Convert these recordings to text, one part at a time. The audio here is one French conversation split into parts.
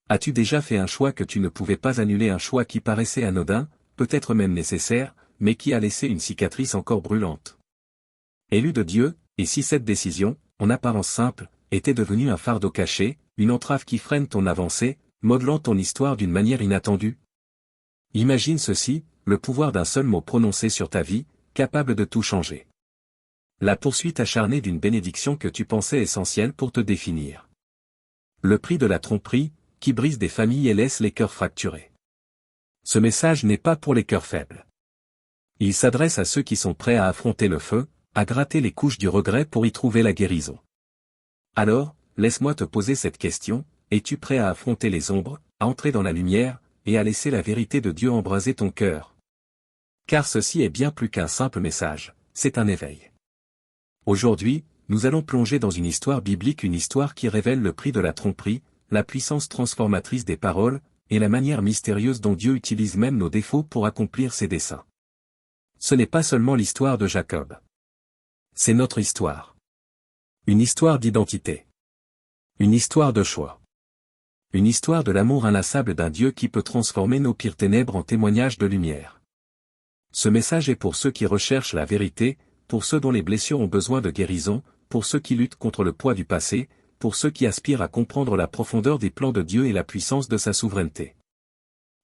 As-tu déjà fait un choix que tu ne pouvais pas annuler, un choix qui paraissait anodin, peut-être même nécessaire, mais qui a laissé une cicatrice encore brûlante? Élu de Dieu, et si cette décision, en apparence simple, était devenue un fardeau caché, une entrave qui freine ton avancée, modelant ton histoire d'une manière inattendue? Imagine ceci, le pouvoir d'un seul mot prononcé sur ta vie, capable de tout changer. La poursuite acharnée d'une bénédiction que tu pensais essentielle pour te définir. Le prix de la tromperie, qui brise des familles et laisse les cœurs fracturés. Ce message n'est pas pour les cœurs faibles. Il s'adresse à ceux qui sont prêts à affronter le feu, à gratter les couches du regret pour y trouver la guérison. Alors, laisse-moi te poser cette question, es-tu prêt à affronter les ombres, à entrer dans la lumière, et à laisser la vérité de Dieu embraser ton cœur? Car ceci est bien plus qu'un simple message, c'est un éveil. Aujourd'hui, nous allons plonger dans une histoire biblique, une histoire qui révèle le prix de la tromperie, la puissance transformatrice des paroles, et la manière mystérieuse dont Dieu utilise même nos défauts pour accomplir ses desseins. Ce n'est pas seulement l'histoire de Jacob. C'est notre histoire. Une histoire d'identité. Une histoire de choix. Une histoire de l'amour inlassable d'un Dieu qui peut transformer nos pires ténèbres en témoignages de lumière. Ce message est pour ceux qui recherchent la vérité, pour ceux dont les blessures ont besoin de guérison, pour ceux qui luttent contre le poids du passé, pour ceux qui aspirent à comprendre la profondeur des plans de Dieu et la puissance de sa souveraineté.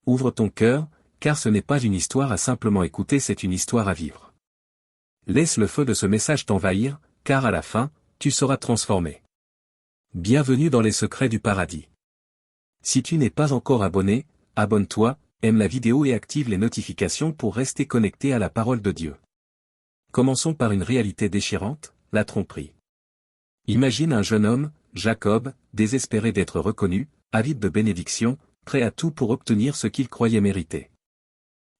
Ouvre ton cœur, car ce n'est pas une histoire à simplement écouter, c'est une histoire à vivre. Laisse le feu de ce message t'envahir, car à la fin, tu seras transformé. Bienvenue dans les secrets du paradis. Si tu n'es pas encore abonné, abonne-toi, aime la vidéo et active les notifications pour rester connecté à la parole de Dieu. Commençons par une réalité déchirante, la tromperie. Imagine un jeune homme, Jacob, désespéré d'être reconnu, avide de bénédiction, prêt à tout pour obtenir ce qu'il croyait mériter.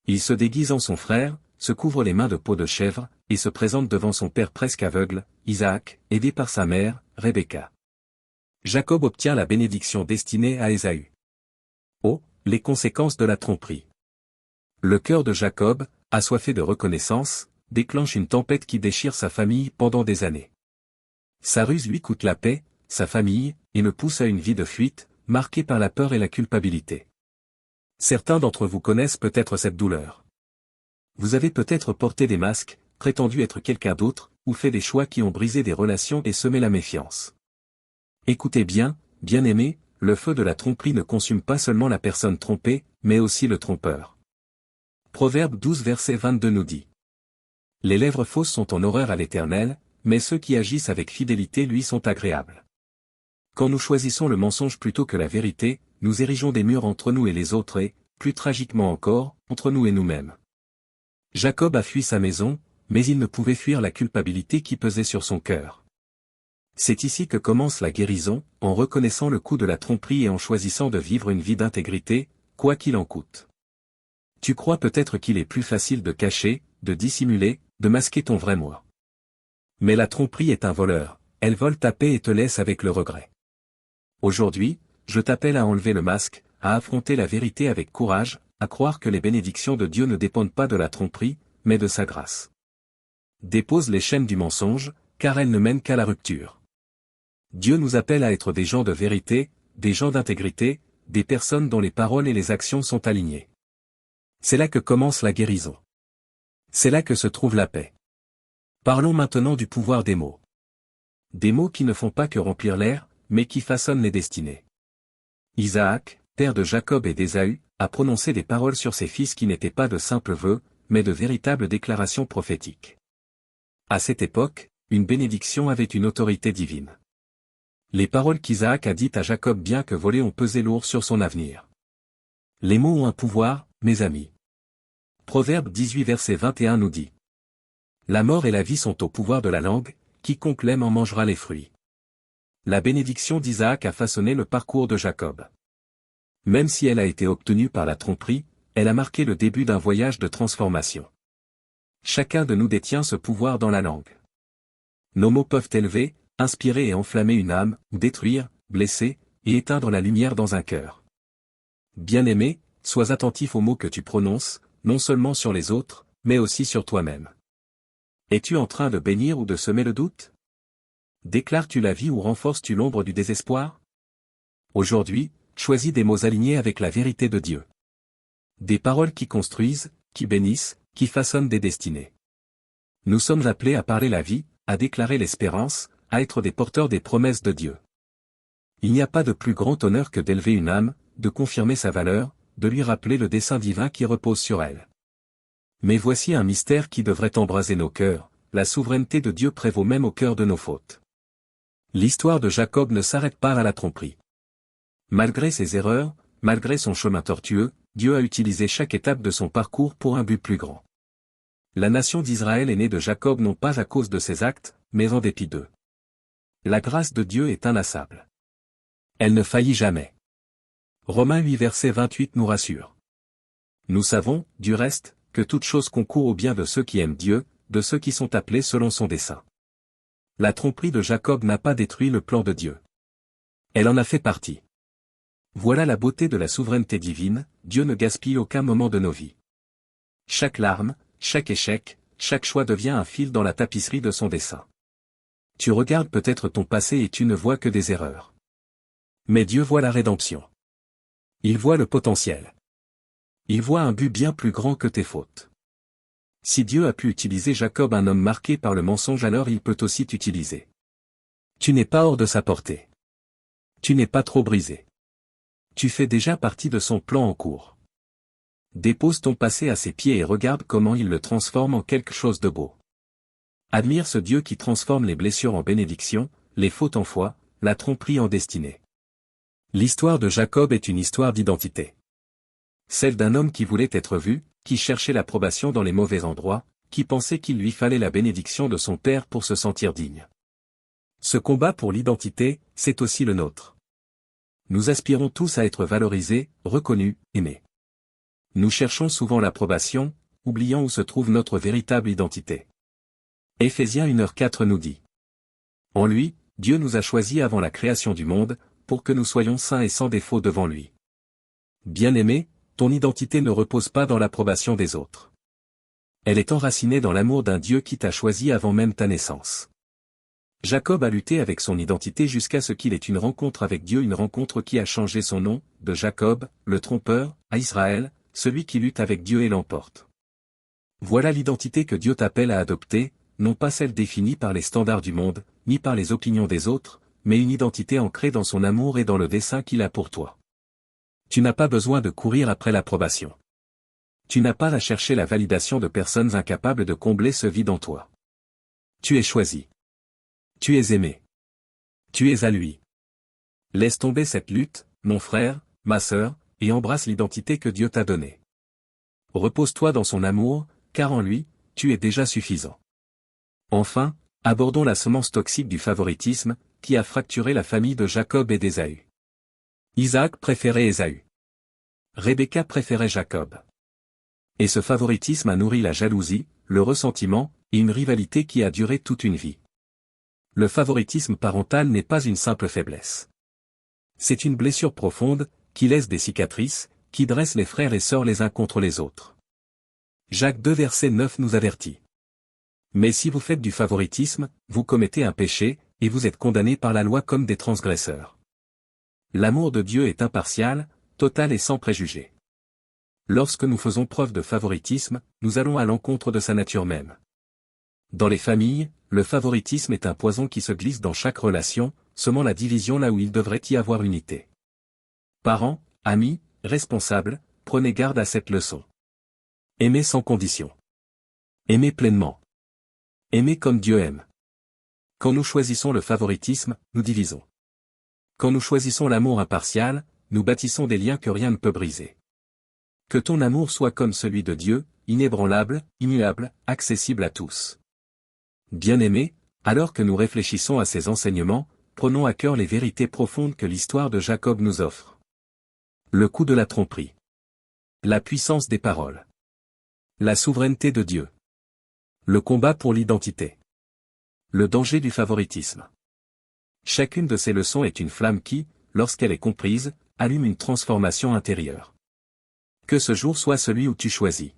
Il se déguise en son frère, se couvre les mains de peau de chèvre, et se présente devant son père presque aveugle, Isaac, aidé par sa mère, Rebecca. Jacob obtient la bénédiction destinée à Ésaü. Oh, les conséquences de la tromperie. Le cœur de Jacob, assoiffé de reconnaissance, déclenche une tempête qui déchire sa famille pendant des années. Sa ruse lui coûte la paix, sa famille, et le pousse à une vie de fuite, marquée par la peur et la culpabilité. Certains d'entre vous connaissent peut-être cette douleur. Vous avez peut-être porté des masques, prétendu être quelqu'un d'autre, ou fait des choix qui ont brisé des relations et semé la méfiance. Écoutez bien, bien-aimés, le feu de la tromperie ne consume pas seulement la personne trompée, mais aussi le trompeur. Proverbe 12 verset 22 nous dit: Les lèvres fausses sont en horreur à l'Éternel, mais ceux qui agissent avec fidélité lui sont agréables. Quand nous choisissons le mensonge plutôt que la vérité, nous érigeons des murs entre nous et les autres et, plus tragiquement encore, entre nous et nous-mêmes. Jacob a fui sa maison, mais il ne pouvait fuir la culpabilité qui pesait sur son cœur. C'est ici que commence la guérison, en reconnaissant le coup de la tromperie et en choisissant de vivre une vie d'intégrité, quoi qu'il en coûte. Tu crois peut-être qu'il est plus facile de cacher, de dissimuler, de masquer ton vrai moi. Mais la tromperie est un voleur, elle vole ta paix et te laisse avec le regret. Aujourd'hui, je t'appelle à enlever le masque, à affronter la vérité avec courage, à croire que les bénédictions de Dieu ne dépendent pas de la tromperie, mais de sa grâce. Dépose les chaînes du mensonge, car elles ne mènent qu'à la rupture. Dieu nous appelle à être des gens de vérité, des gens d'intégrité, des personnes dont les paroles et les actions sont alignées. C'est là que commence la guérison. C'est là que se trouve la paix. Parlons maintenant du pouvoir des mots. Des mots qui ne font pas que remplir l'air, mais qui façonnent les destinées. Isaac, père de Jacob et d'Ésaü, a prononcé des paroles sur ses fils qui n'étaient pas de simples vœux, mais de véritables déclarations prophétiques. À cette époque, une bénédiction avait une autorité divine. Les paroles qu'Isaac a dites à Jacob bien que volées ont pesé lourd sur son avenir. Les mots ont un pouvoir, mes amis. Proverbe 18 verset 21 nous dit: La mort et la vie sont au pouvoir de la langue, quiconque l'aime en mangera les fruits. La bénédiction d'Isaac a façonné le parcours de Jacob. Même si elle a été obtenue par la tromperie, elle a marqué le début d'un voyage de transformation. Chacun de nous détient ce pouvoir dans la langue. Nos mots peuvent élever, inspirer et enflammer une âme, ou détruire, blesser, et éteindre la lumière dans un cœur. Bien-aimé, sois attentif aux mots que tu prononces, non seulement sur les autres, mais aussi sur toi-même. Es-tu en train de bénir ou de semer le doute? Déclares-tu la vie ou renforces-tu l'ombre du désespoir? Aujourd'hui, choisis des mots alignés avec la vérité de Dieu. Des paroles qui construisent, qui bénissent, qui façonnent des destinées. Nous sommes appelés à parler la vie, à déclarer l'espérance, à être des porteurs des promesses de Dieu. Il n'y a pas de plus grand honneur que d'élever une âme, de confirmer sa valeur, de lui rappeler le dessein divin qui repose sur elle. Mais voici un mystère qui devrait embraser nos cœurs, la souveraineté de Dieu prévaut même au cœur de nos fautes. L'histoire de Jacob ne s'arrête pas à la tromperie. Malgré ses erreurs, malgré son chemin tortueux, Dieu a utilisé chaque étape de son parcours pour un but plus grand. La nation d'Israël est née de Jacob non pas à cause de ses actes, mais en dépit d'eux. La grâce de Dieu est inlassable. Elle ne faillit jamais. Romains 8 verset 28 nous rassure. Nous savons, du reste, que toute chose concourt au bien de ceux qui aiment Dieu, de ceux qui sont appelés selon son dessein. La tromperie de Jacob n'a pas détruit le plan de Dieu. Elle en a fait partie. Voilà la beauté de la souveraineté divine, Dieu ne gaspille aucun moment de nos vies. Chaque larme, chaque échec, chaque choix devient un fil dans la tapisserie de son dessein. Tu regardes peut-être ton passé et tu ne vois que des erreurs. Mais Dieu voit la rédemption. Il voit le potentiel. Il voit un but bien plus grand que tes fautes. Si Dieu a pu utiliser Jacob, un homme marqué par le mensonge, alors il peut aussi t'utiliser. Tu n'es pas hors de sa portée. Tu n'es pas trop brisé. Tu fais déjà partie de son plan en cours. Dépose ton passé à ses pieds et regarde comment il le transforme en quelque chose de beau. Admire ce Dieu qui transforme les blessures en bénédiction, les fautes en foi, la tromperie en destinée. L'histoire de Jacob est une histoire d'identité. Celle d'un homme qui voulait être vu, qui cherchait l'approbation dans les mauvais endroits, qui pensait qu'il lui fallait la bénédiction de son père pour se sentir digne. Ce combat pour l'identité, c'est aussi le nôtre. Nous aspirons tous à être valorisés, reconnus, aimés. Nous cherchons souvent l'approbation, oubliant où se trouve notre véritable identité. Éphésiens 1h4 nous dit. En lui, Dieu nous a choisis avant la création du monde, pour que nous soyons saints et sans défaut devant lui. Bien-aimé, ton identité ne repose pas dans l'approbation des autres. Elle est enracinée dans l'amour d'un Dieu qui t'a choisi avant même ta naissance. Jacob a lutté avec son identité jusqu'à ce qu'il ait une rencontre avec Dieu, une rencontre qui a changé son nom, de Jacob, le trompeur, à Israël, celui qui lutte avec Dieu et l'emporte. Voilà l'identité que Dieu t'appelle à adopter, non pas celle définie par les standards du monde, ni par les opinions des autres, mais une identité ancrée dans son amour et dans le dessein qu'il a pour toi. Tu n'as pas besoin de courir après l'approbation. Tu n'as pas à chercher la validation de personnes incapables de combler ce vide en toi. Tu es choisi. Tu es aimé. Tu es à lui. Laisse tomber cette lutte, mon frère, ma sœur, et embrasse l'identité que Dieu t'a donnée. Repose-toi dans son amour, car en lui, tu es déjà suffisant. Enfin, abordons la semence toxique du favoritisme, qui a fracturé la famille de Jacob et d'Ésaü. Isaac préférait Ésaü. Rebecca préférait Jacob. Et ce favoritisme a nourri la jalousie, le ressentiment, et une rivalité qui a duré toute une vie. Le favoritisme parental n'est pas une simple faiblesse. C'est une blessure profonde, qui laisse des cicatrices, qui dresse les frères et sœurs les uns contre les autres. Jacques 2 verset 9 nous avertit. Mais si vous faites du favoritisme, vous commettez un péché, et vous êtes condamnés par la loi comme des transgresseurs. L'amour de Dieu est impartial, total et sans préjugés. Lorsque nous faisons preuve de favoritisme, nous allons à l'encontre de sa nature même. Dans les familles, le favoritisme est un poison qui se glisse dans chaque relation, semant la division là où il devrait y avoir unité. Parents, amis, responsables, prenez garde à cette leçon. Aimez sans condition. Aimez pleinement. Aimez comme Dieu aime. Quand nous choisissons le favoritisme, nous divisons. Quand nous choisissons l'amour impartial, nous bâtissons des liens que rien ne peut briser. Que ton amour soit comme celui de Dieu, inébranlable, immuable, accessible à tous. Bien-aimés, alors que nous réfléchissons à ces enseignements, prenons à cœur les vérités profondes que l'histoire de Jacob nous offre. Le coup de la tromperie. La puissance des paroles. La souveraineté de Dieu. Le combat pour l'identité. Le danger du favoritisme. Chacune de ces leçons est une flamme qui, lorsqu'elle est comprise, allume une transformation intérieure. Que ce jour soit celui où tu choisis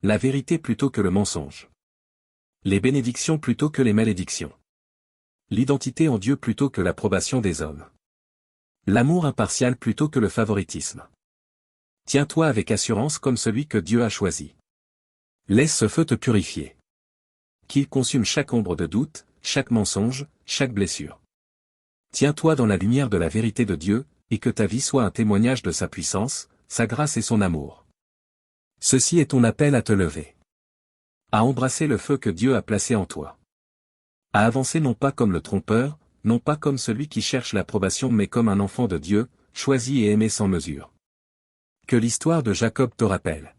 la vérité plutôt que le mensonge. Les bénédictions plutôt que les malédictions. L'identité en Dieu plutôt que l'approbation des hommes. L'amour impartial plutôt que le favoritisme. Tiens-toi avec assurance comme celui que Dieu a choisi. Laisse ce feu te purifier. Qu'il consume chaque ombre de doute, chaque mensonge, chaque blessure. Tiens-toi dans la lumière de la vérité de Dieu, et que ta vie soit un témoignage de sa puissance, sa grâce et son amour. Ceci est ton appel à te lever. À embrasser le feu que Dieu a placé en toi. À avancer non pas comme le trompeur, non pas comme celui qui cherche l'approbation mais comme un enfant de Dieu, choisi et aimé sans mesure. Que l'histoire de Jacob te rappelle.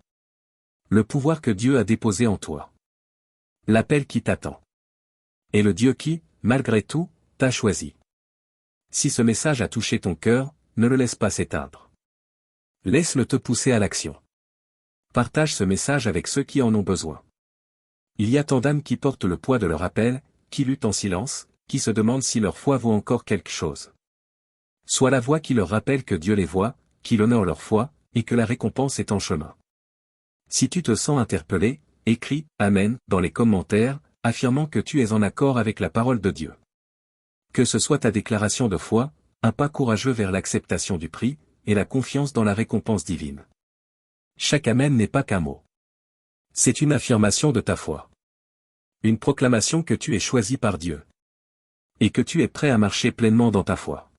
Le pouvoir que Dieu a déposé en toi. L'appel qui t'attend. Et le Dieu qui, malgré tout, t'a choisi. Si ce message a touché ton cœur, ne le laisse pas s'éteindre. Laisse-le te pousser à l'action. Partage ce message avec ceux qui en ont besoin. Il y a tant d'âmes qui portent le poids de leur appel, qui luttent en silence, qui se demandent si leur foi vaut encore quelque chose. Sois la voix qui leur rappelle que Dieu les voit, qu'il honore leur foi, et que la récompense est en chemin. Si tu te sens interpellé, écris « Amen » dans les commentaires, affirmant que tu es en accord avec la parole de Dieu. Que ce soit ta déclaration de foi, un pas courageux vers l'acceptation du prix, et la confiance dans la récompense divine. Chaque Amen n'est pas qu'un mot. C'est une affirmation de ta foi. Une proclamation que tu es choisi par Dieu. Et que tu es prêt à marcher pleinement dans ta foi.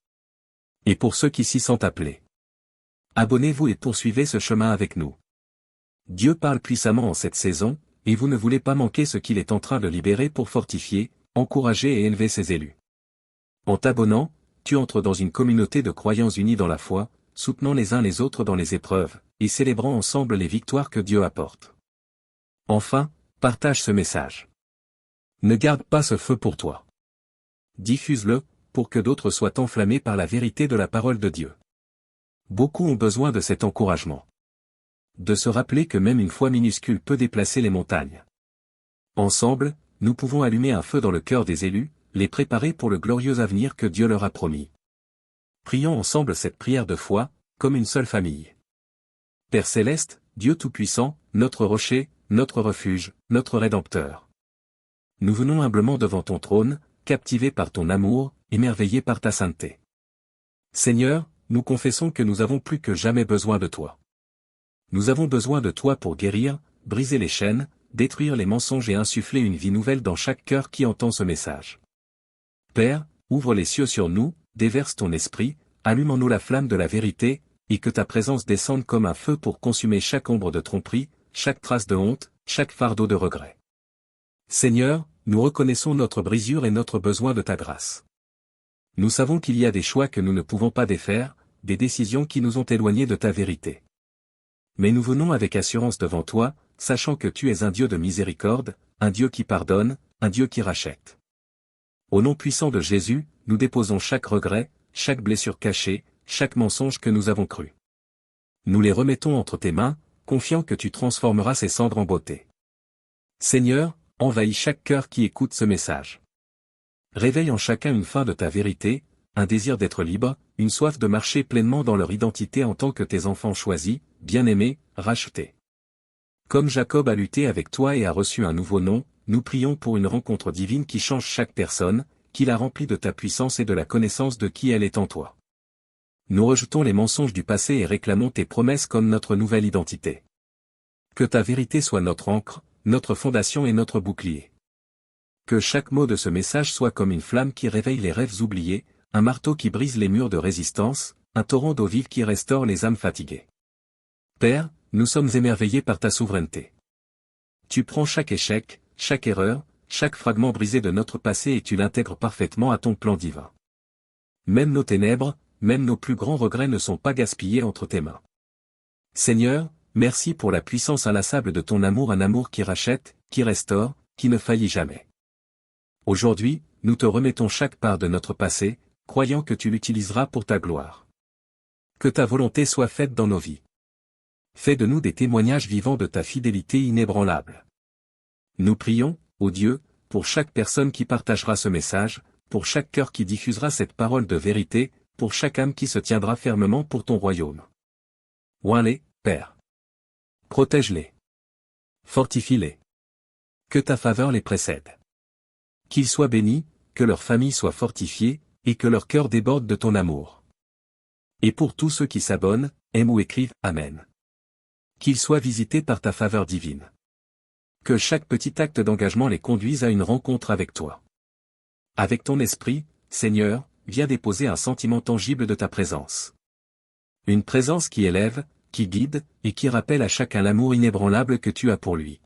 Et pour ceux qui s'y sentent appelés. Abonnez-vous et poursuivez ce chemin avec nous. Dieu parle puissamment en cette saison, et vous ne voulez pas manquer ce qu'il est en train de libérer pour fortifier, encourager et élever ses élus. En t'abonnant, tu entres dans une communauté de croyants unis dans la foi, soutenant les uns les autres dans les épreuves, et célébrant ensemble les victoires que Dieu apporte. Enfin, partage ce message. Ne garde pas ce feu pour toi. Diffuse-le, pour que d'autres soient enflammés par la vérité de la parole de Dieu. Beaucoup ont besoin de cet encouragement. De se rappeler que même une foi minuscule peut déplacer les montagnes. Ensemble, nous pouvons allumer un feu dans le cœur des élus, les préparer pour le glorieux avenir que Dieu leur a promis. Prions ensemble cette prière de foi, comme une seule famille. Père céleste, Dieu Tout-Puissant, notre rocher, notre refuge, notre Rédempteur. Nous venons humblement devant ton trône, captivés par ton amour, émerveillés par ta sainteté. Seigneur, nous confessons que nous avons plus que jamais besoin de toi. Nous avons besoin de toi pour guérir, briser les chaînes, détruire les mensonges et insuffler une vie nouvelle dans chaque cœur qui entend ce message. Père, ouvre les cieux sur nous, déverse ton esprit, allume en nous la flamme de la vérité, et que ta présence descende comme un feu pour consumer chaque ombre de tromperie, chaque trace de honte, chaque fardeau de regret. Seigneur, nous reconnaissons notre brisure et notre besoin de ta grâce. Nous savons qu'il y a des choix que nous ne pouvons pas défaire, des décisions qui nous ont éloignés de ta vérité. Mais nous venons avec assurance devant toi, sachant que tu es un Dieu de miséricorde, un Dieu qui pardonne, un Dieu qui rachète. Au nom puissant de Jésus, nous déposons chaque regret, chaque blessure cachée, chaque mensonge que nous avons cru. Nous les remettons entre tes mains, confiants que tu transformeras ces cendres en beauté. Seigneur, envahis chaque cœur qui écoute ce message. Réveille en chacun une faim de ta vérité, un désir d'être libre, une soif de marcher pleinement dans leur identité en tant que tes enfants choisis, bien-aimés, rachetés. Comme Jacob a lutté avec toi et a reçu un nouveau nom, nous prions pour une rencontre divine qui change chaque personne, qui la remplit de ta puissance et de la connaissance de qui elle est en toi. Nous rejetons les mensonges du passé et réclamons tes promesses comme notre nouvelle identité. Que ta vérité soit notre ancre, notre fondation et notre bouclier. Que chaque mot de ce message soit comme une flamme qui réveille les rêves oubliés, un marteau qui brise les murs de résistance, un torrent d'eau vive qui restaure les âmes fatiguées. Père, nous sommes émerveillés par ta souveraineté. Tu prends chaque échec, chaque erreur, chaque fragment brisé de notre passé et tu l'intègres parfaitement à ton plan divin. Même nos ténèbres, même nos plus grands regrets ne sont pas gaspillés entre tes mains. Seigneur, merci pour la puissance inlassable de ton amour, un amour qui rachète, qui restaure, qui ne faillit jamais. Aujourd'hui, nous te remettons chaque part de notre passé, croyant que tu l'utiliseras pour ta gloire. Que ta volonté soit faite dans nos vies. Fais de nous des témoignages vivants de ta fidélité inébranlable. Nous prions, ô Dieu, pour chaque personne qui partagera ce message, pour chaque cœur qui diffusera cette parole de vérité, pour chaque âme qui se tiendra fermement pour ton royaume. Oins-les, Père. Protège-les. Fortifie-les. Que ta faveur les précède. Qu'ils soient bénis, que leur famille soit fortifiée, et que leur cœur déborde de ton amour. Et pour tous ceux qui s'abonnent, aiment ou écrivent « Amen ». Qu'ils soient visités par ta faveur divine. Que chaque petit acte d'engagement les conduise à une rencontre avec toi. Avec ton esprit, Seigneur, viens déposer un sentiment tangible de ta présence. Une présence qui élève, qui guide, et qui rappelle à chacun l'amour inébranlable que tu as pour lui.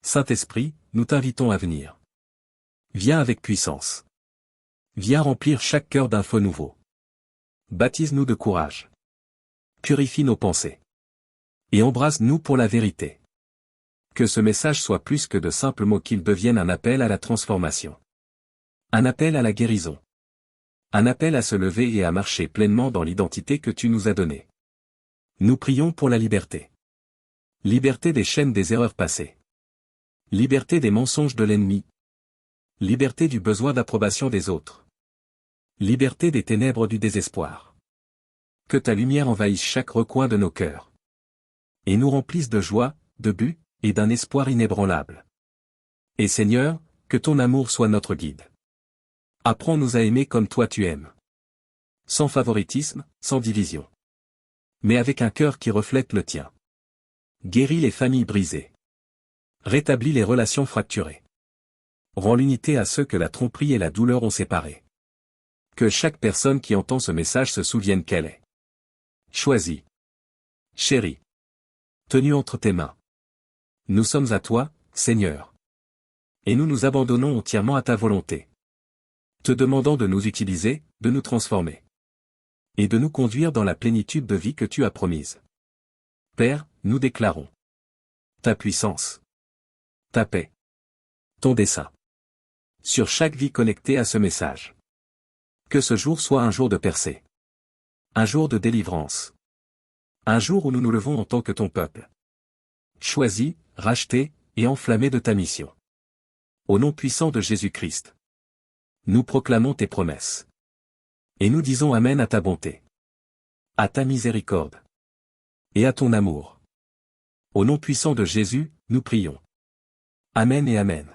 Saint-Esprit, nous t'invitons à venir. Viens avec puissance. Viens remplir chaque cœur d'un feu nouveau. Baptise-nous de courage. Purifie nos pensées. Et embrasse-nous pour la vérité. Que ce message soit plus que de simples mots, qu'il devienne un appel à la transformation. Un appel à la guérison. Un appel à se lever et à marcher pleinement dans l'identité que tu nous as donnée. Nous prions pour la liberté. Liberté des chaînes des erreurs passées. Liberté des mensonges de l'ennemi. Liberté du besoin d'approbation des autres. Liberté des ténèbres du désespoir. Que ta lumière envahisse chaque recoin de nos cœurs. Et nous remplisse de joie, de but, et d'un espoir inébranlable. Et Seigneur, que ton amour soit notre guide. Apprends-nous à aimer comme toi tu aimes. Sans favoritisme, sans division. Mais avec un cœur qui reflète le tien. Guéris les familles brisées. Rétablis les relations fracturées. Rends l'unité à ceux que la tromperie et la douleur ont séparés. Que chaque personne qui entend ce message se souvienne qu'elle est choisie, chérie, tenue entre tes mains. Nous sommes à toi, Seigneur. Et nous nous abandonnons entièrement à ta volonté. Te demandant de nous utiliser, de nous transformer. Et de nous conduire dans la plénitude de vie que tu as promise. Père, nous déclarons ta puissance, ta paix, ton dessein. Sur chaque vie connectée à ce message. Que ce jour soit un jour de percée. Un jour de délivrance. Un jour où nous nous levons en tant que ton peuple. Choisi, racheté, et enflammé de ta mission. Au nom puissant de Jésus-Christ. Nous proclamons tes promesses. Et nous disons Amen à ta bonté. À ta miséricorde. Et à ton amour. Au nom puissant de Jésus, nous prions. Amen et Amen.